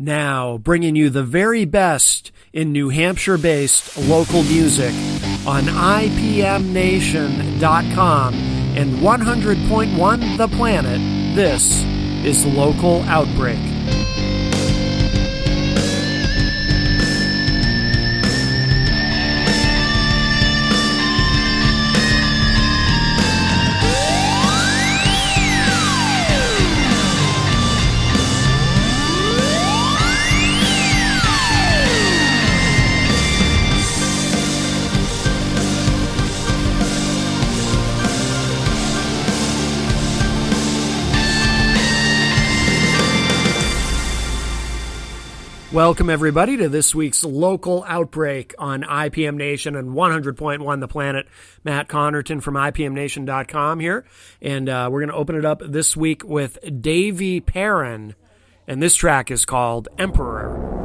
Now, bringing you the very best in New Hampshire-based local music on IPMNation.com and 100.1 The Planet, this is Local Outbreak. Welcome, everybody, to this week's Local Outbreak on IPM Nation and 100.1 The Planet. Matt Connerton from IPMNation.com here, and we're going to open it up this week with Davy Perrin, and this track is called Emperor.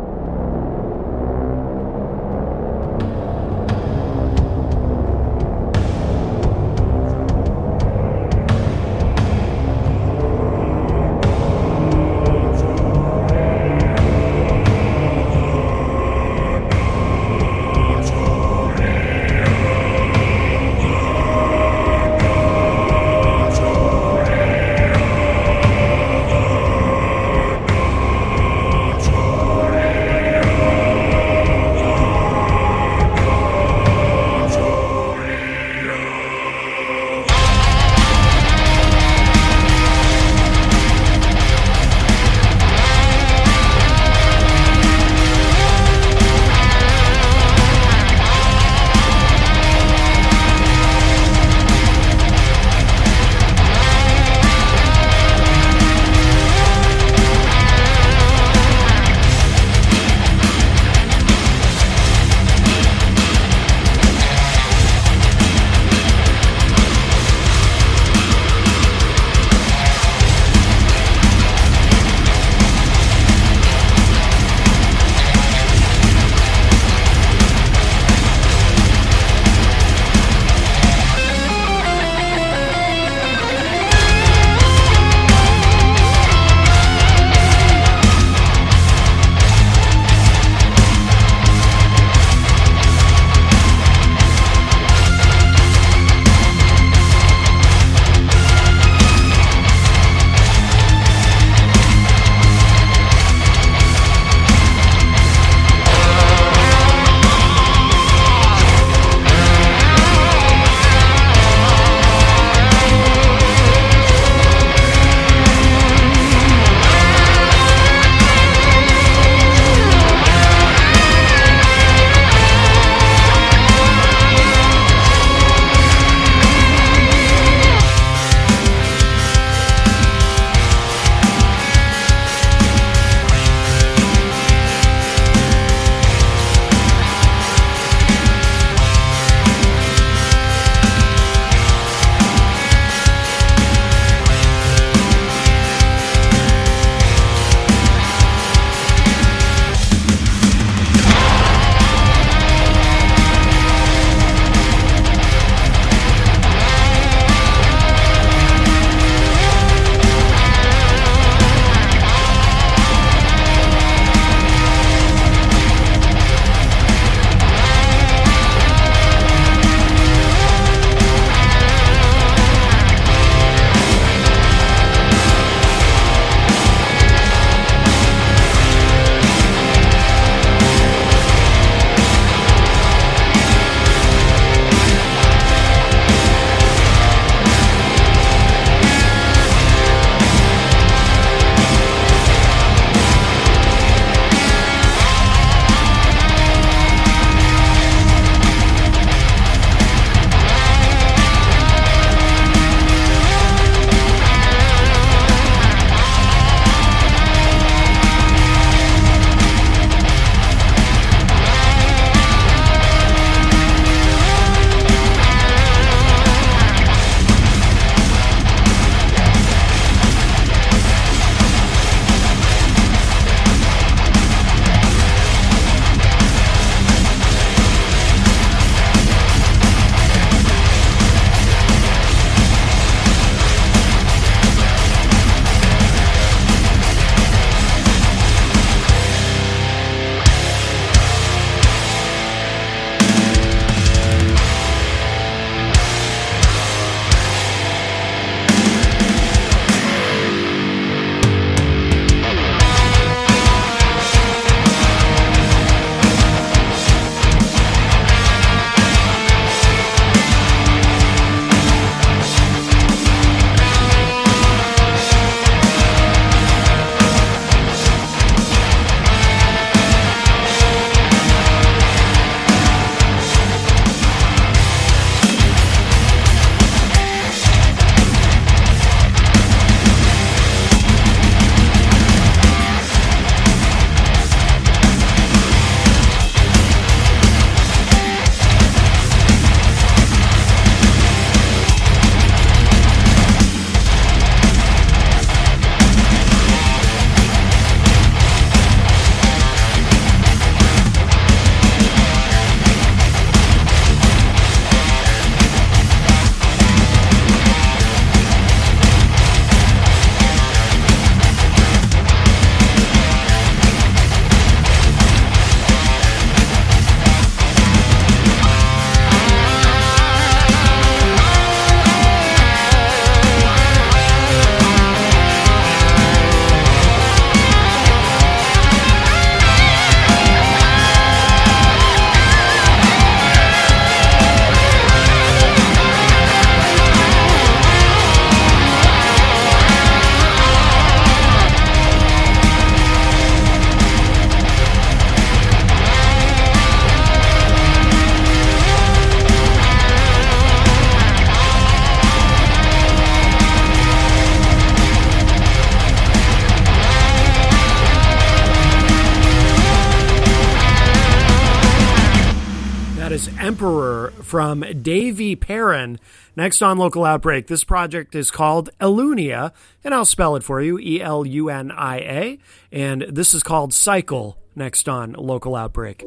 is Emperor from Davey Perrin. Next on Local Outbreak, this project is called Elunia, and I'll spell it for you, Elunia, and this is called Cycle, next on Local Outbreak.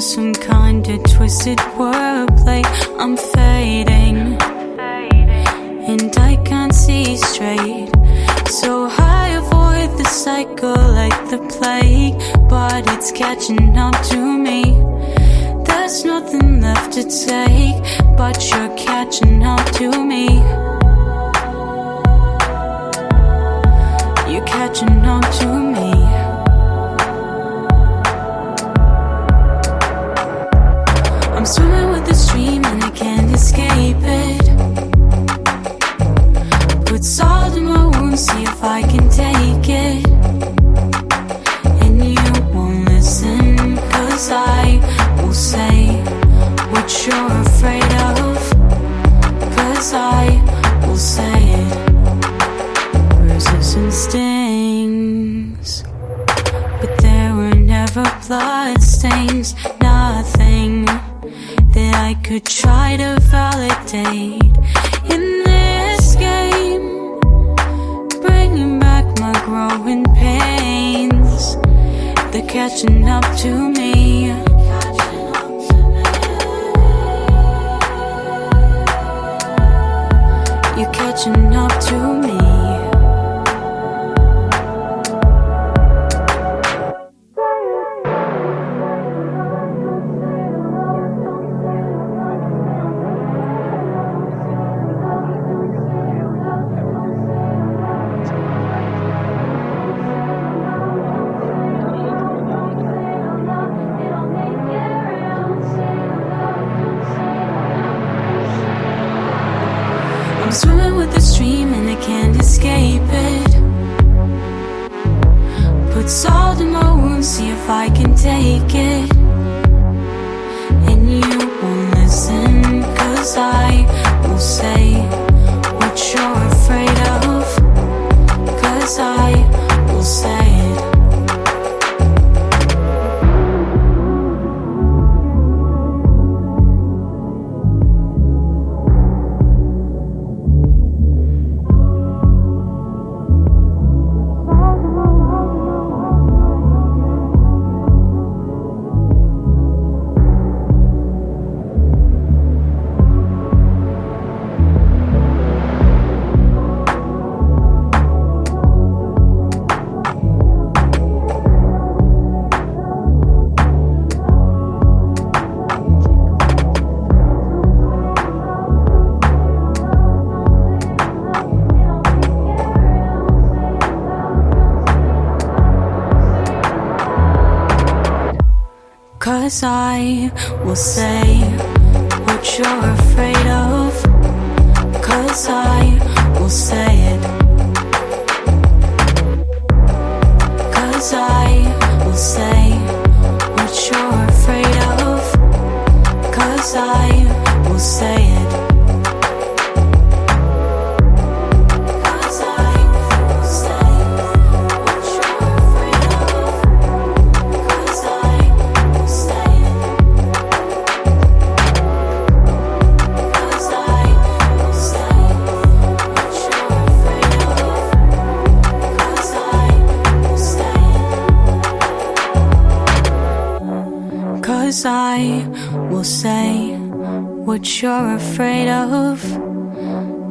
Some kind of twisted wordplay. I'm fading, and I can't see straight. So I avoid the cycle like the plague, but it's catching up to me. There's nothing left to take, but you're catching up to me. You're catching up to me. I'm swimming with the stream and I can't escape it. Put salt in my wounds, see if I can take it. And you won't listen, cause I will say what you're afraid of. Cause I will say it. Resistance stings, but there were never blood stains. Nothing that I could try to validate in this game, bringing back my growing pains. They're catching up to me. You're catching up to me. I'm swimming with the stream and I can't escape it. Put salt in my wounds, see if I can take it. And you won't listen, cause I will say what you're afraid of. Cause I will say it. Cause I will say what you're afraid of. Cause I will say it. Cause I will say what you're afraid of. Cause I will say it. Cause I will say what you're afraid of,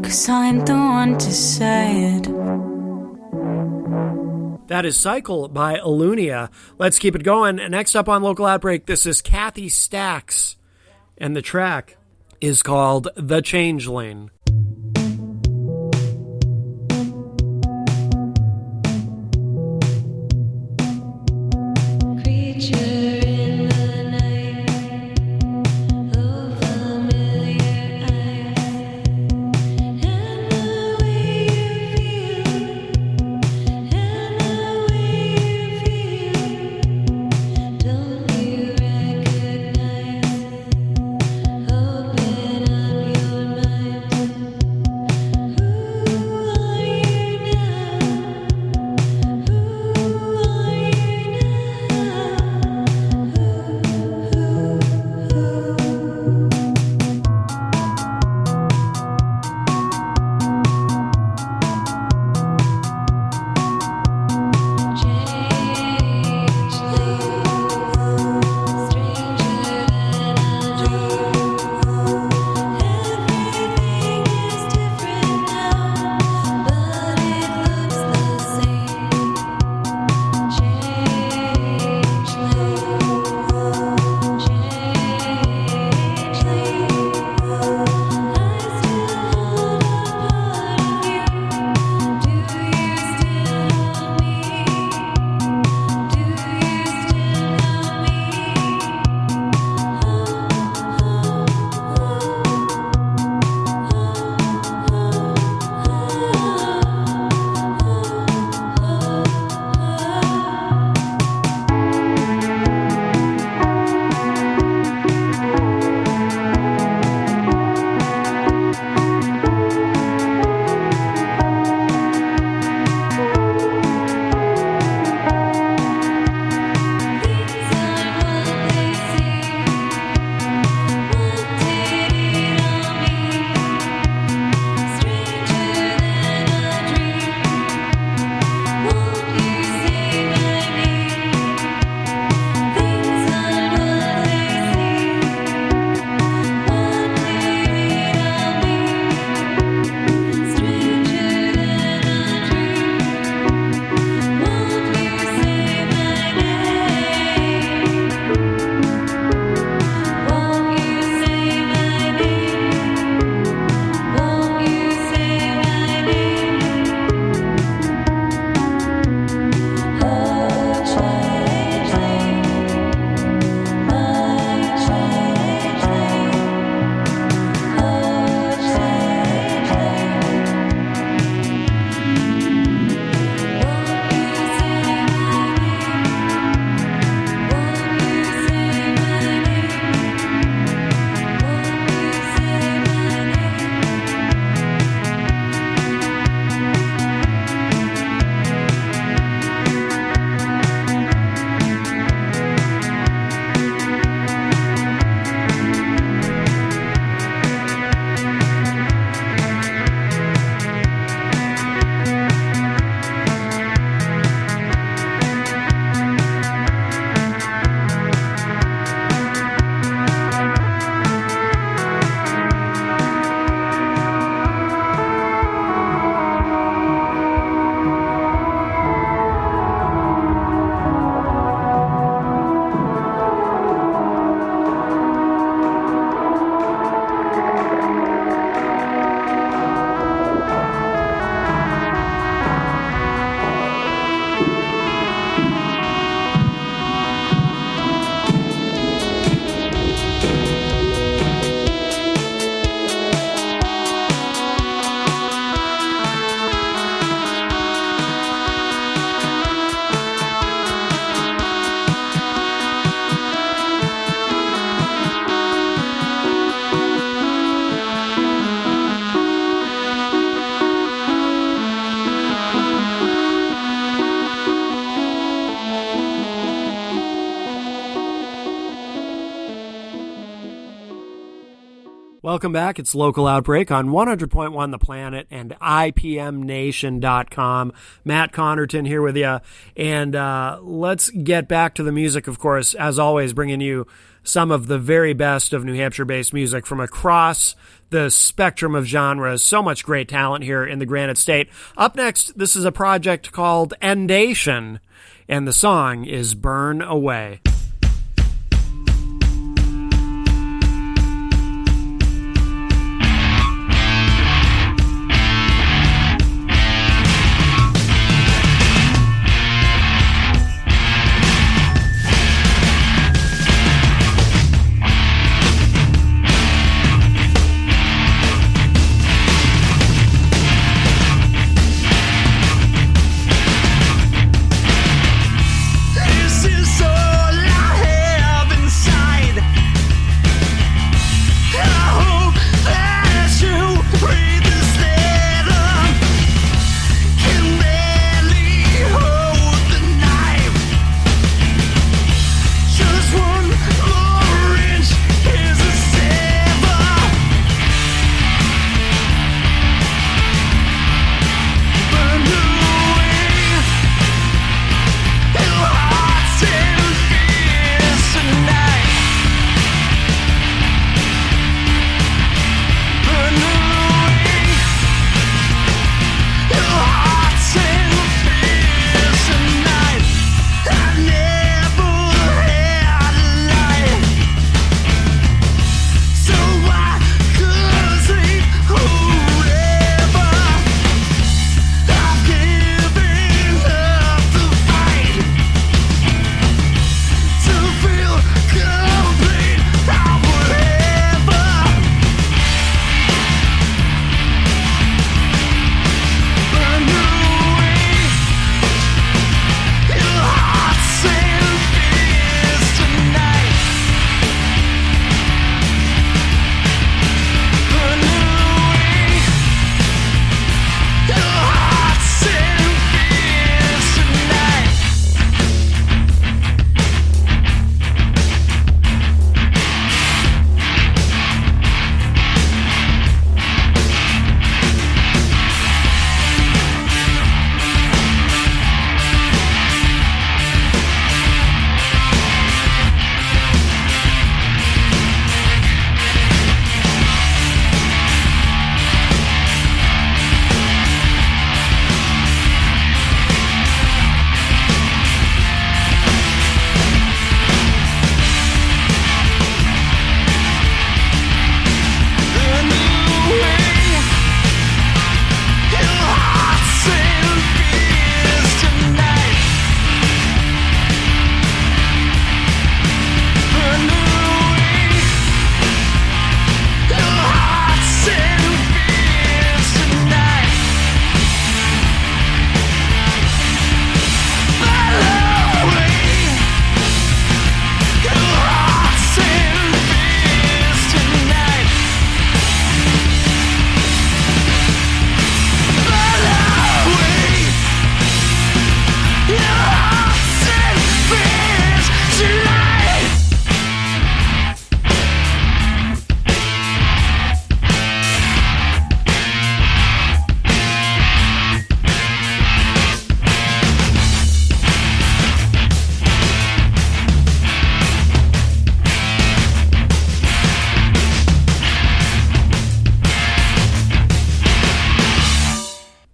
'cause I ain't the one to say it. That is Cycle by Alunia. Let's keep it going. Next up on Local Outbreak, this is Cathy Stacks, and the track is called The Changeling. Open up your mind. Welcome back. It's Local Outbreak on 100.1 The Planet and IPMNation.com. Matt Connerton here with you. And let's get back to the music, of course, as always, bringing you some of the very best of New Hampshire-based music from across the spectrum of genres. So much great talent here in the Granite State. Up next, this is a project called Endation, and the song is Burn Away. This is all I have inside.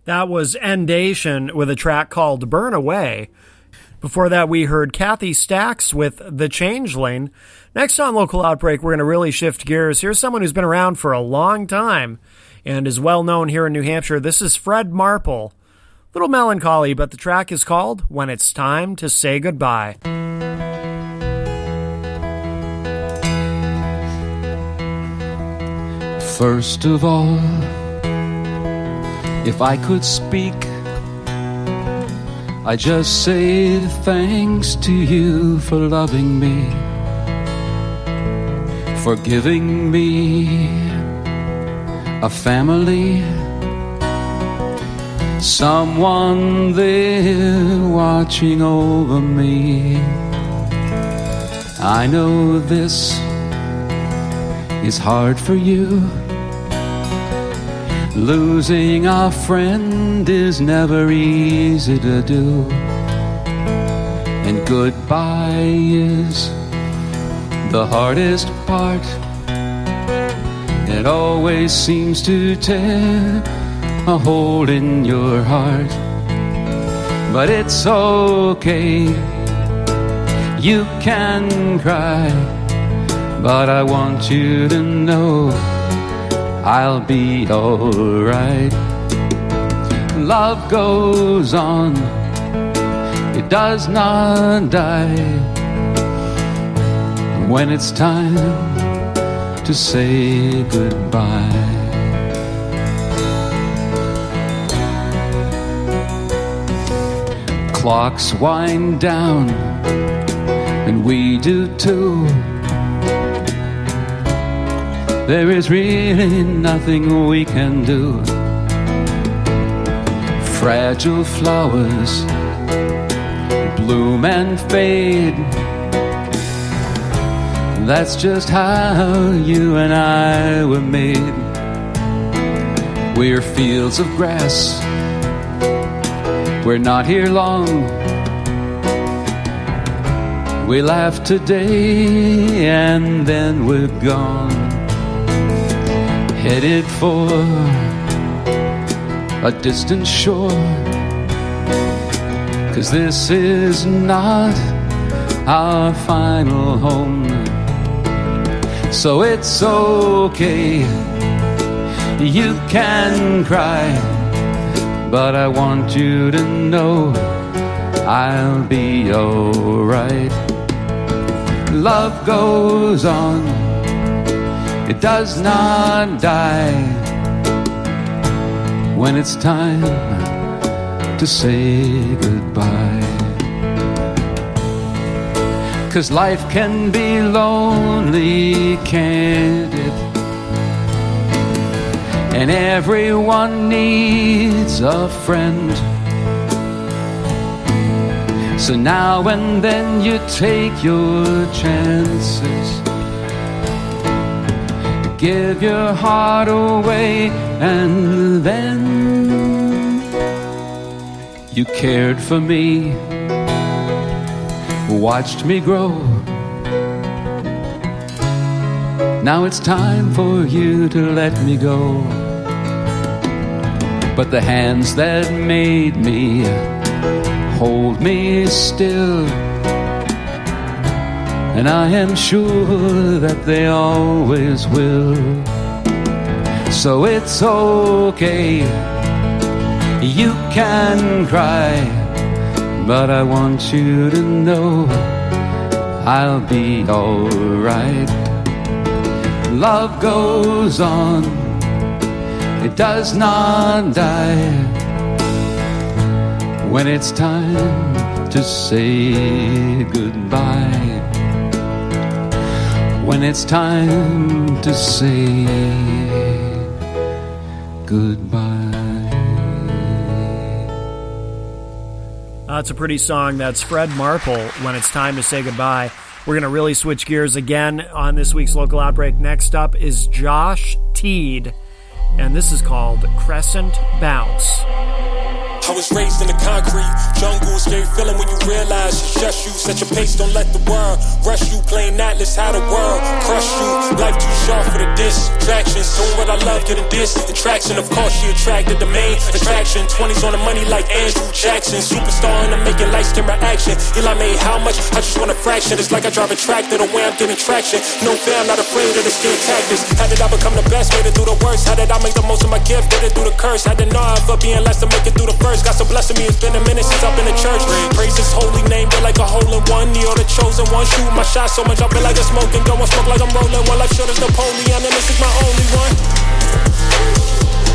That was Endation with a track called Burn Away. Before that, we heard Cathy Stacks with The Changeling. Next on Local Outbreak, we're going to really shift gears. Here's someone who's been around for a long time and is well known here in New Hampshire. This is Fred Marple. Little melancholy, but the track is called When It's Time to Say Goodbye. First of all, if I could speak, I just say thanks to you for loving me, for giving me a family, someone there watching over me. I know this is hard for you. Losing a friend is never easy to do. And goodbye is the hardest part. It always seems to tear a hole in your heart. But it's okay, you can cry, but I want you to know I'll be alright. Love goes on, it does not die. When it's time to say goodbye. Clocks wind down, and we do too. There is really nothing we can do. Fragile flowers bloom and fade. That's just how you and I were made. We're fields of grass, we're not here long. We laugh today and then we're gone. Headed for a distant shore, 'cause this is not our final home. So it's okay, you can cry, but I want you to know I'll be alright. Love goes on, it does not die. When it's time to say goodbye. 'Cause life can be lonely, can't it? And everyone needs a friend. So now and then you take your chances. Give your heart away, and then you cared for me, watched me grow. Now it's time for you to let me go. But the hands that made me hold me still, and I am sure that they always will. So it's okay, you can cry, but I want you to know I'll be alright. Love goes on, it does not die. When it's time to say goodbye. When it's time to say goodbye. That's a pretty song. That's Fred Marple, When It's Time to Say Goodbye. We're going to really switch gears again on this week's Local Outbreak. Next up is Josh Teed, and this is called Crescent Bounce. I was raised in the concrete jungle, scary feeling when you realize it's just you. Set your pace, don't let the world rush you. Playing Atlas, how the world crush you. Life too short for the distractions. Doing what I love, getting this attraction. Of course she attracted the main attraction. 20s on the money like Andrew Jackson. Superstar and I'm making light skin reaction. Eli made how much? I just want a fraction. It's like I drive a tractor, the way I'm getting traction. No fear, I'm not afraid of the skin tactics. How did I become the best? Made it through the worst. How did I make the most of my gift? Did it through the curse. Had to know how for being less to make it through the first. Got some blessing me, it's been a minute since I've been in church. Praise his holy name, feel like a hole in one. You're the chosen one, shoot my shot so much I feel like I'm smoking. Go and smoke like I'm rolling. One life short as Napoleon, and this is my only one.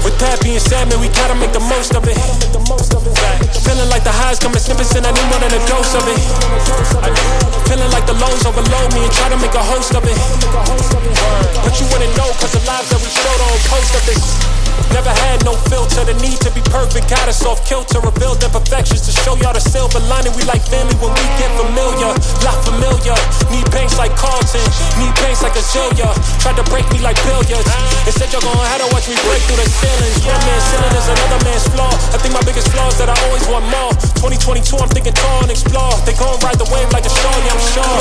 With that being said, man, we gotta make the most of it. Feeling like the highs coming snippets and I need more than a dose of it. Feeling like the lows overload me and try to make a host of it. But you wouldn't know cause the lives that we showed on post of this. Never had no filter, the need to be perfect got us off kilter, revealed imperfections to show y'all the silver lining. We like family when we get familiar, lot familiar. Need banks like Carlton, need banks like Azealia. Tried to break me like billiards. Instead you're gonna have to watch me break through the ceilings. One man's ceiling is another man's flaw. I think my biggest flaw is that I always want more. 2022 I'm thinking tall and explore. They gon' ride the wave like a straw, yeah I'm sure.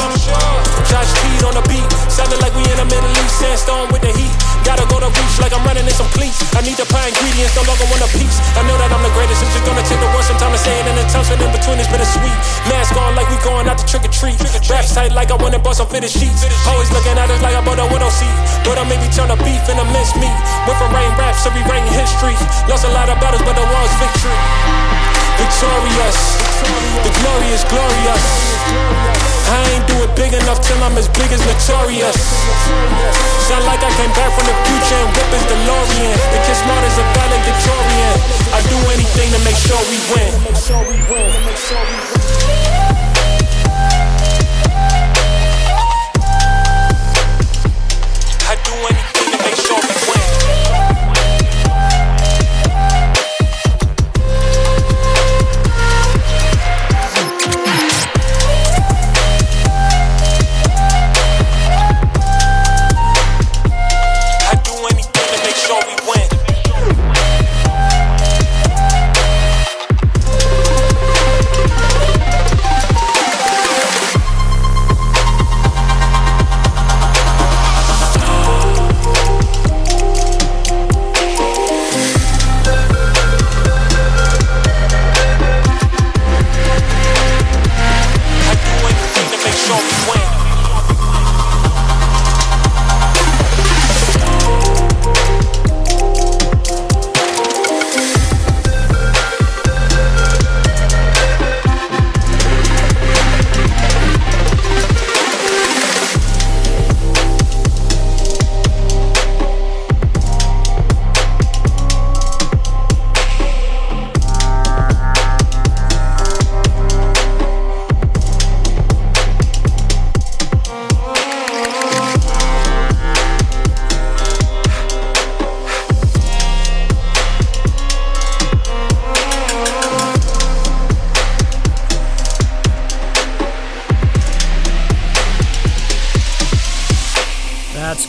Josh Teed on the beat, sounding like we in the Middle East. Sandstone with the heat, gotta go to reach like I'm running in some cleats. I need to buy ingredients, no longer want a piece. I know that I'm the greatest, it's just gonna take the world some time to say it. And the times in between is bittersweet. Mask on like we going out to trick or treat. Raps tight like I went and bought some fitted sheets. Always looking at us like I bought a window seat. But I made me turn the beef into mince meat. Went from writing raps to rewriting history. Lost a lot of battles but the war's victory. Victorious, the glory is glorious. I ain't do it big enough till I'm as big as Notorious. Sound like I came back from the future and whip is DeLorean. The kid smart as a valedictorian. I do anything to make sure we win. I do anything to make sure we win.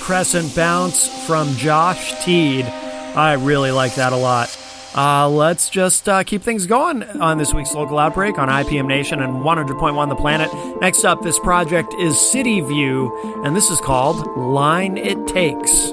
Crescent Bounce from Josh Teed. I really like that a lot. Let's just keep things going on this week's Local Outbreak on IPM Nation and 100.1 The Planet. Next up, this project is City View, and this is called Line It Takes.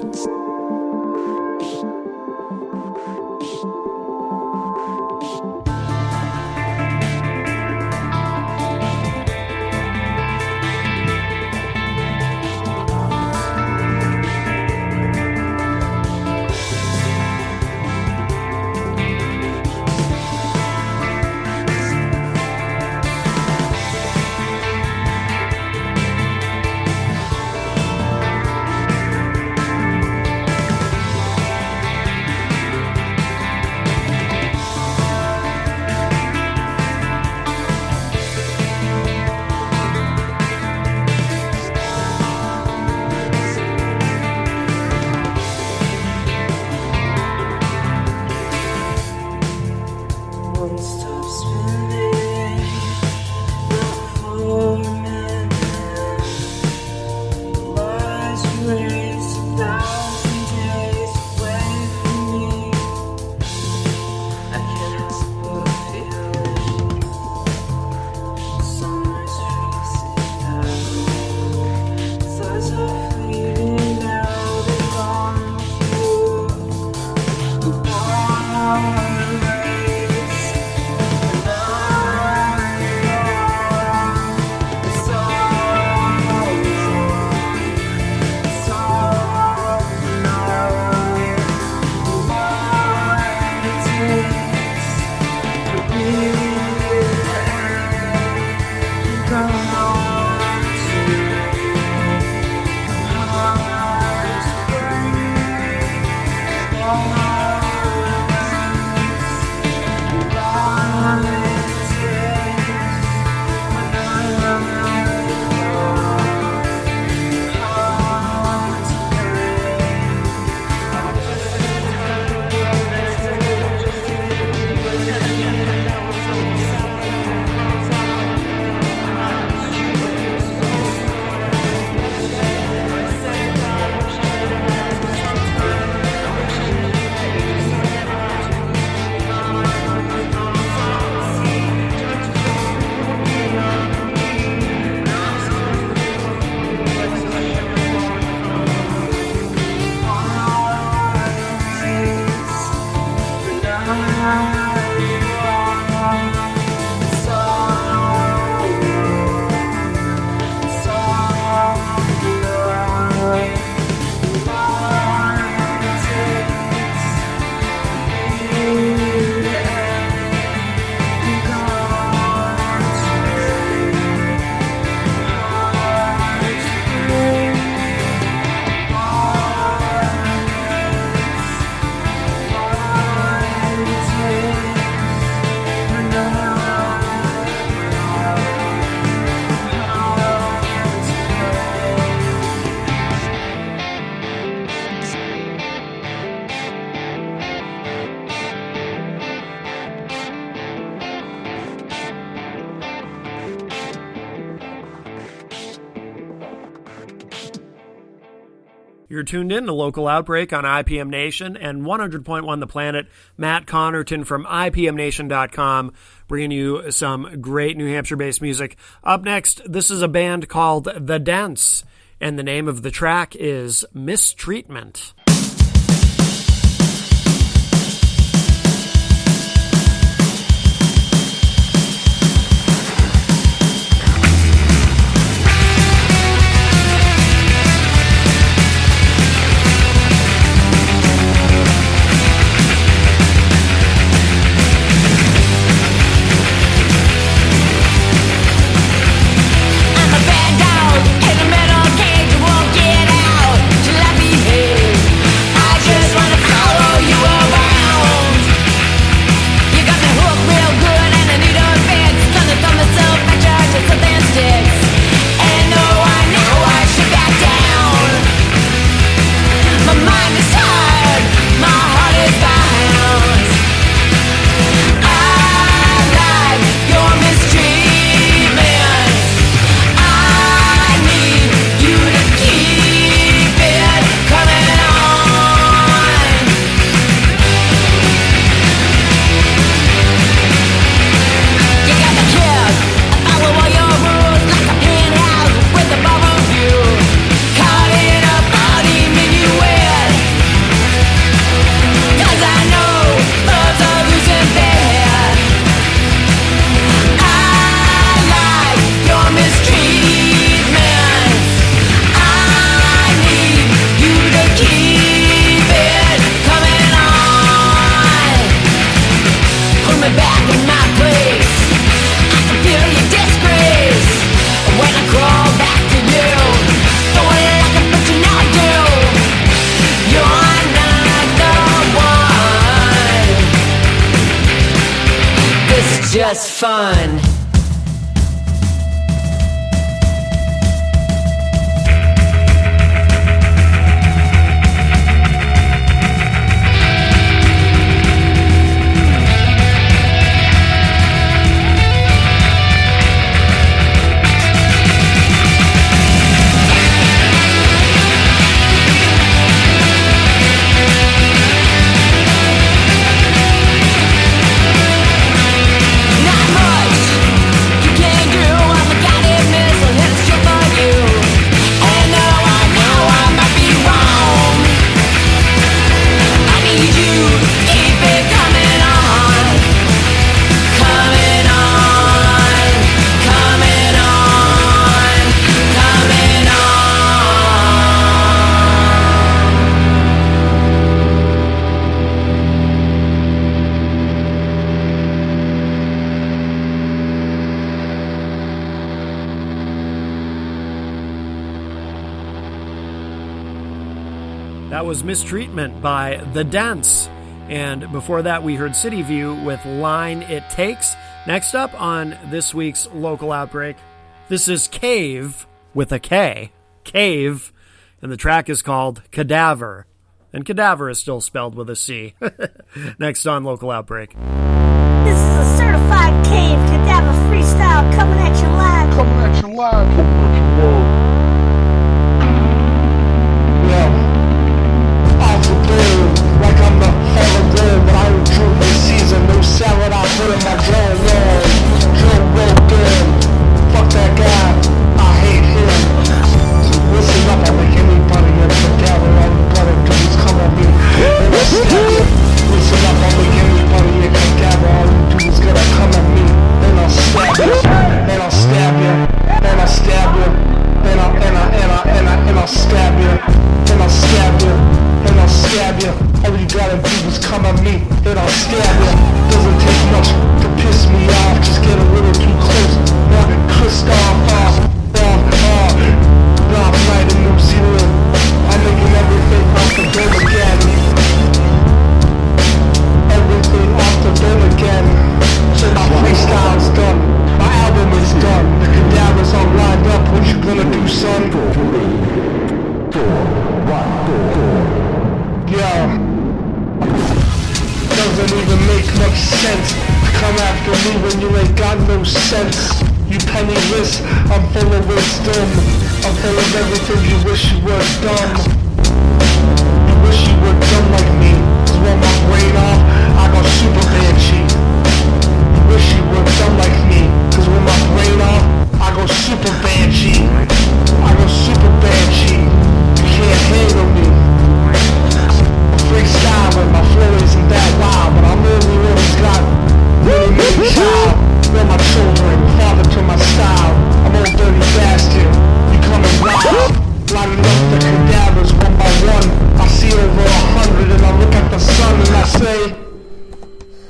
You're tuned in to Local Outbreak on IPM Nation and 100.1 The Planet. Matt Connerton from IPMNation.com bringing you some great New Hampshire-based music. Up next, this is a band called The Dents, and the name of the track is Mistreatment. Just fun. That was Mistreatment by The Dents. And before that, we heard City View with Line It Takes. Next up on this week's Local Outbreak, this is Cave with a K. Cave. And the track is called Cadaver. And cadaver is still spelled with a C. Next on Local Outbreak. This is a certified Cave Cadaver Freestyle coming at you live. Coming at you live. Like I'm the hologram, but I recruit the season. No salad, I put in my drone wall. Drone broke in. Fuck that guy, I hate him. Listen up, I'll make anybody in the devil. All the brother dudes come at me. And I'll stab you. Listen up, I'll make anybody in the devil. All you dudes gonna come at me. Then I'll stab you. Then I'll stab you. Then I'll stab you. Then I'll stab you. Then I'll stab you. Then I'll stab you. All you gotta do is come at me, then I'll stab you. Doesn't take much to piss me off. Just get a little too close. Morgan Kristoff off night in New Zealand. I'm making everything off the dome again. Everything off the dome again. So my freestyle's done. My album is done. The cadavers all lined up. What you gonna do, son? 3, 2, 1. Yeah. Doesn't even make much sense to come after me when you ain't got no sense. You penniless, I'm full of wisdom. I'm full of everything you wish you were dumb.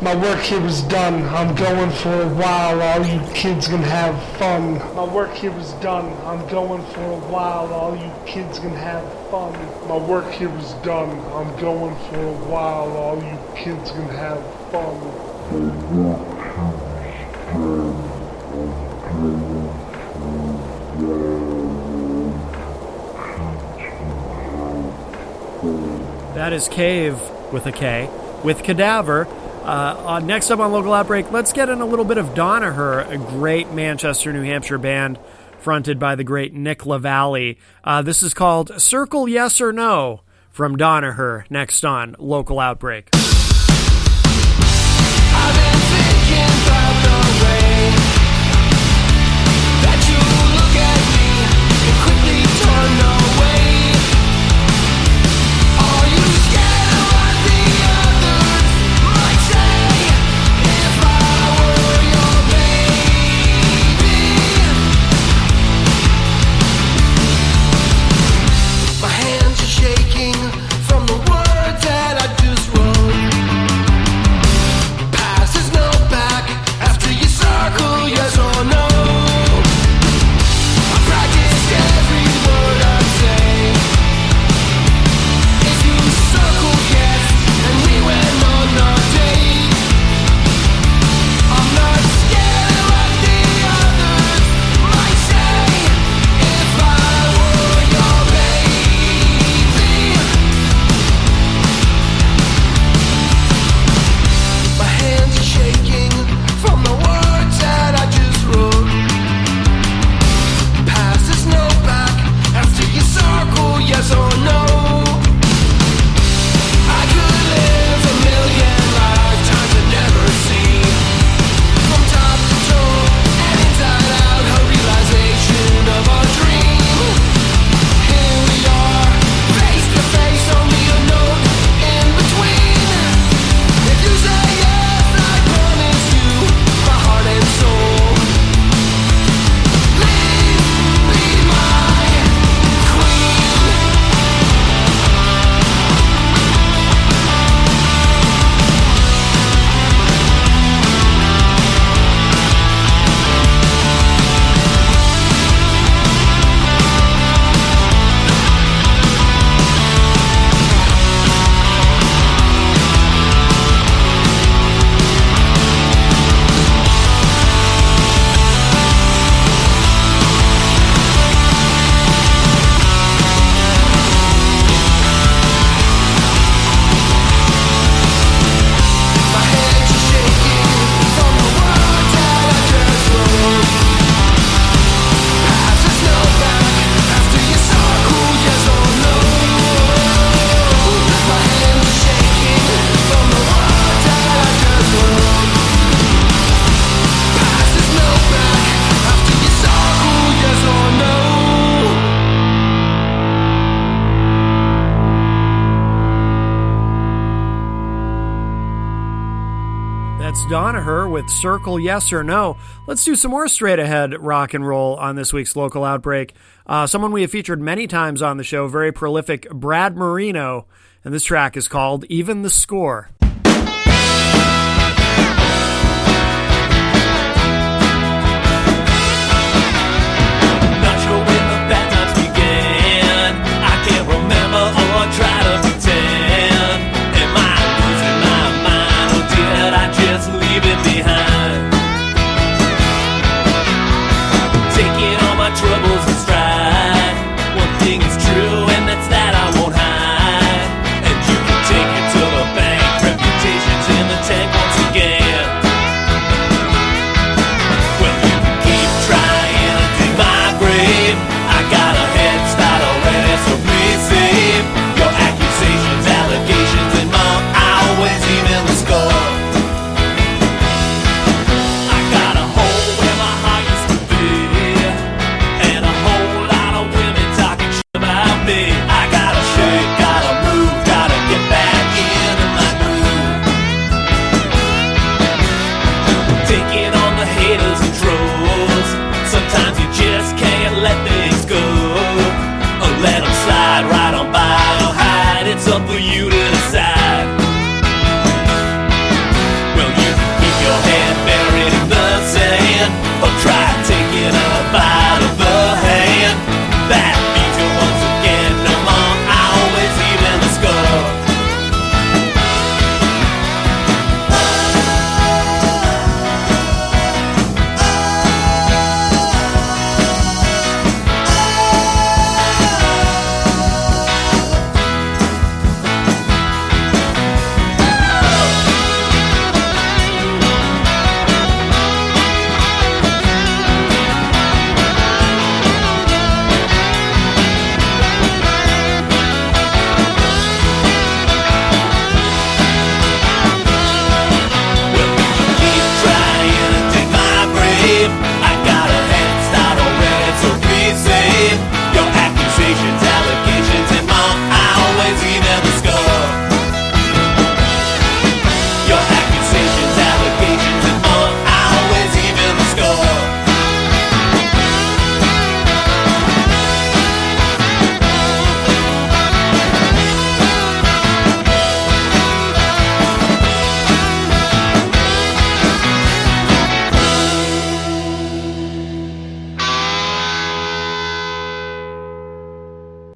My work here is done. I'm going for a while. All you kids can have fun. My work here is done. I'm going for a while. All you kids can have fun. My work here is done. I'm going for a while. All you kids can have fun. That is Cave with a K with Cadaver. Next up on Local Outbreak, let's get in a little bit of Donahue, a great Manchester, New Hampshire band fronted by the great Nick LaValle. This is called Circle Yes or No from Donahue, next on Local Outbreak. I've been thinking about the way that you look at me and quickly turn away. Are you scared of what the others might say if I were your baby? My hands are shaking from the words that I just wrote. Past is no back after you circle yes or no. I practiced every word I say. If you circle yes and we went on a date, I'm not scared of what the others might say if I were your baby. My hands are shaking from the words that I just wrote. Past is no back after you circle yes or no. I could live a million lifetimes and never see from top to toe and inside out a realization of a dream. Here we are, face to face, only a note in between. If you say yes, I promise you my heart and soul. Please be my queen. My hands are shaking from the words that I just wrote. Past is no back after you circle yes or no. My hands are shaking from the words that I just wrote. Past is no back after you circle yes or no. That's Donahue with Circle Yes or No. Let's do some more straight ahead rock and roll on this week's Local Outbreak. Someone we have featured many times on the show, very prolific Brad Marino, and this track is called Even the Score. Not sure when the bad times began. I can't remember or try to pretend. Am I losing my mind or did I just leave it behind? Taking all my troubles in stride. One thing is true and that's that I won't hide. And you can take it to the bank.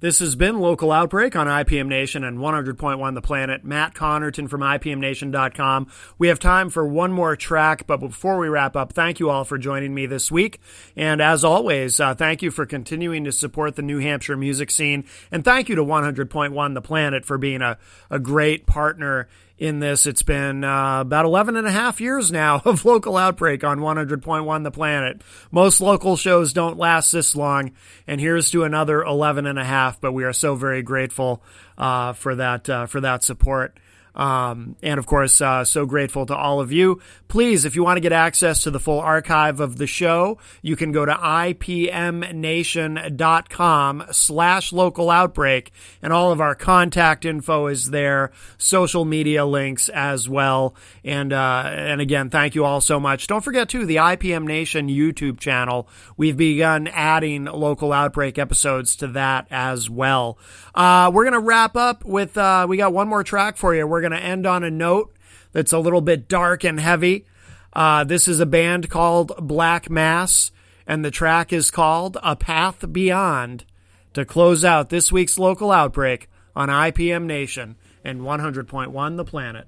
This has been Local Outbreak on IPM Nation and 100.1 The Planet. Matt Connerton from IPMNation.com. We have time for one more track, but before we wrap up, thank you all for joining me this week. And as always, thank you for continuing to support the New Hampshire music scene. And thank you to 100.1 The Planet for being a great partner in this. It's been about 11 and a half years now of Local Outbreak on 100.1 The Planet. Most local shows don't last this long, and here's to another 11 and a half, but we are so very grateful for that support. And of course, so grateful to all of you. Please, if you want to get access to the full archive of the show, you can go to ipmnation.com/local outbreak, and all of our contact info is there, social media links as well. And again, thank you all so much. Don't forget too, the IPM Nation YouTube channel. We've begun adding Local Outbreak episodes to that as well. We're going to wrap up with, we got one more track for you. We're going to end on a note that's a little bit dark and heavy. This is a band called Black Mass, and the track is called A Path Beyond, to close out this week's Local Outbreak on IPM Nation and 100.1 The Planet.